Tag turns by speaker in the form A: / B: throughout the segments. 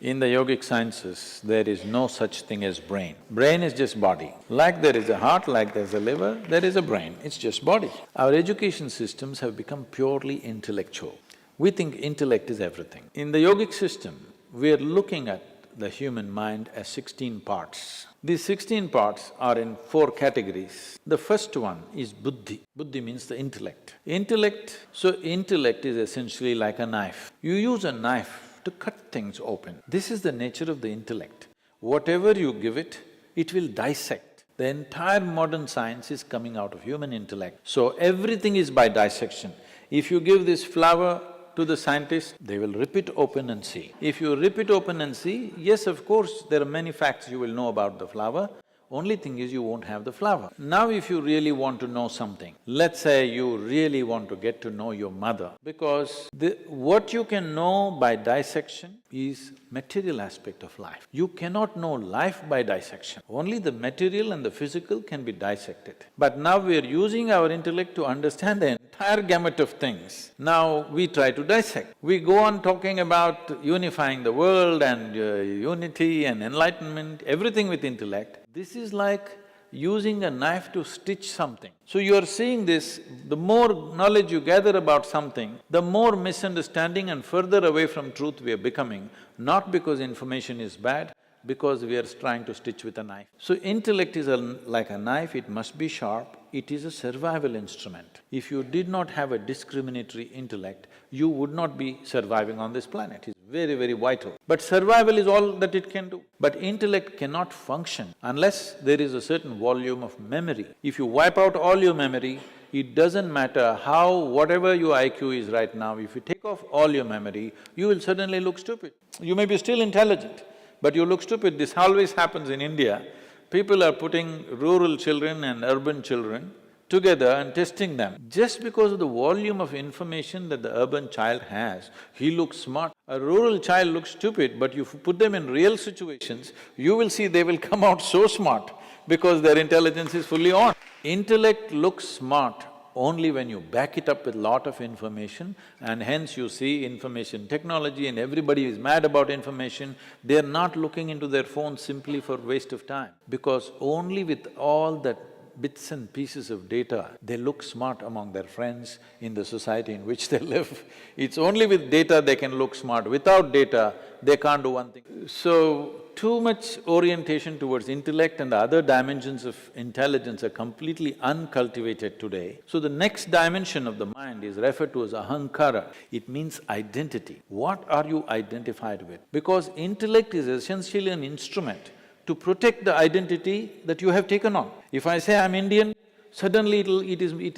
A: In the yogic sciences, there is no such thing as brain. Brain is just body. Like there is a heart, like there's a liver, there is a brain, it's just body. Our education systems have become purely intellectual. We think intellect is everything. In the yogic system, we are looking at the human mind as 16 parts. These 16 parts are in 4 categories. The first one is buddhi. Buddhi means the intellect. Intellect is essentially like a knife. You use a knife to cut things open. This is the nature of the intellect. Whatever you give it, it will dissect. The entire modern science is coming out of human intellect. So everything is by dissection. If you give this flower to the scientist, they will rip it open and see. If you rip it open and see, yes, of course, there are many facts you will know about the flower, only thing is you won't have the flower. Now if you really want to know something, let's say you really want to get to know your mother, because what you can know by dissection is material aspect of life. You cannot know life by dissection. Only the material and the physical can be dissected. But now we are using our intellect to understand the entire gamut of things. Now we try to dissect. We go on talking about unifying the world and unity and enlightenment, everything with intellect. This is like using a knife to stitch something. So you are seeing this, the more knowledge you gather about something, the more misunderstanding and further away from truth we are becoming, not because information is bad, because we are trying to stitch with a knife. So intellect is like a knife, it must be sharp, it is a survival instrument. If you did not have a discriminatory intellect, you would not be surviving on this planet. It's very, very vital. But survival is all that it can do. But intellect cannot function unless there is a certain volume of memory. If you wipe out all your memory, it doesn't matter how… whatever your IQ is right now, if you take off all your memory, you will suddenly look stupid. You may be still intelligent, but you look stupid. This always happens in India. People are putting rural children and urban children together and testing them. Just because of the volume of information that the urban child has, he looks smart. A rural child looks stupid, but you put them in real situations, you will see they will come out so smart because their intelligence is fully on. Intellect looks smart only when you back it up with lot of information, and hence you see information technology and everybody is mad about information. They're not looking into their phones simply for waste of time, because only with all that bits and pieces of data, they look smart among their friends in the society in which they live. It's only with data they can look smart. Without data, they can't do one thing. So, too much orientation towards intellect and the other dimensions of intelligence are completely uncultivated today. So the next dimension of the mind is referred to as ahankara. It means identity. What are you identified with? Because intellect is essentially an instrument to protect the identity that you have taken on. If I say I'm Indian, suddenly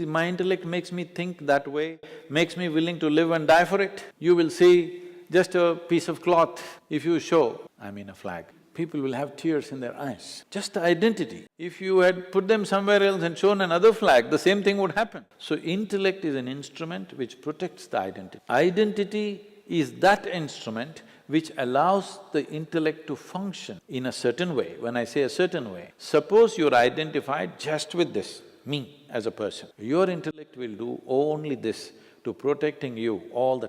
A: my intellect makes me think that way, makes me willing to live and die for it. You will see just a piece of cloth, if you show, I mean a flag, people will have tears in their eyes. Just the identity. If you had put them somewhere else and shown another flag, the same thing would happen. So intellect is an instrument which protects the identity. Identity is that instrument which allows the intellect to function in a certain way. When I say a certain way, suppose you're identified just with this, me as a person. Your intellect will do only this to protecting you all the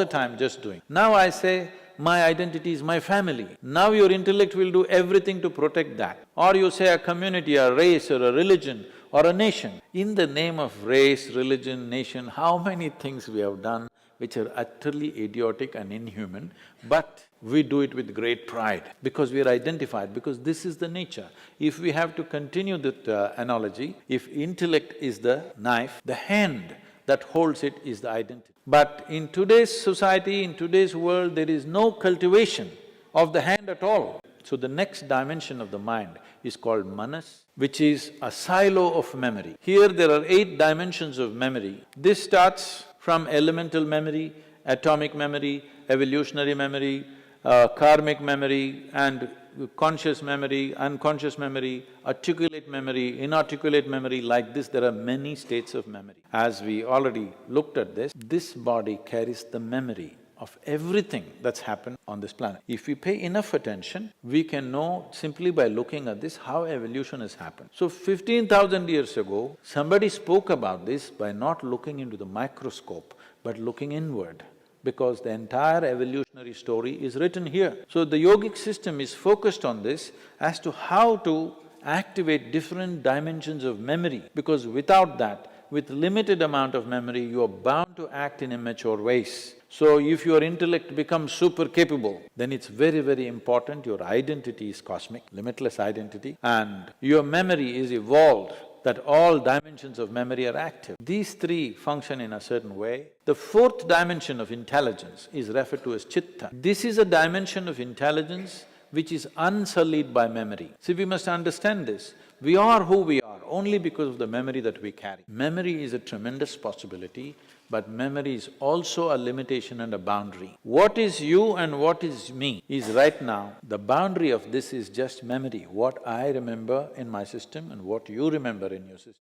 A: time just doing. Now I say, my identity is my family. Now your intellect will do everything to protect that. Or you say a community, a race or a religion or a nation. In the name of race, religion, nation, how many things we have done which are utterly idiotic and inhuman, but we do it with great pride because we are identified, because this is the nature. If we have to continue that analogy, if intellect is the knife, the hand that holds it is the identity. But in today's society, in today's world, there is no cultivation of the hand at all. So the next dimension of the mind is called manas, which is a silo of memory. Here there are 8 dimensions of memory. This starts from elemental memory, atomic memory, evolutionary memory, karmic memory and conscious memory, unconscious memory, articulate memory, inarticulate memory, like this there are many states of memory. As we already looked at this body carries the memory of everything that's happened on this planet. If we pay enough attention, we can know simply by looking at this how evolution has happened. So 15,000 years ago, somebody spoke about this by not looking into the microscope, but looking inward. because the entire evolutionary story is written here. So the yogic system is focused on this as to how to activate different dimensions of memory, because without that, with limited amount of memory, you are bound to act in immature ways. So if your intellect becomes super capable, then it's very, very important your identity is cosmic, limitless identity, and your memory is evolved, that all dimensions of memory are active. These three function in a certain way. The fourth dimension of intelligence is referred to as chitta. This is a dimension of intelligence which is unsullied by memory. See, we must understand this. We are who we are only because of the memory that we carry. Memory is a tremendous possibility, but memory is also a limitation and a boundary. What is you and what is me is right now, the boundary of this is just memory, what I remember in my system and what you remember in your system.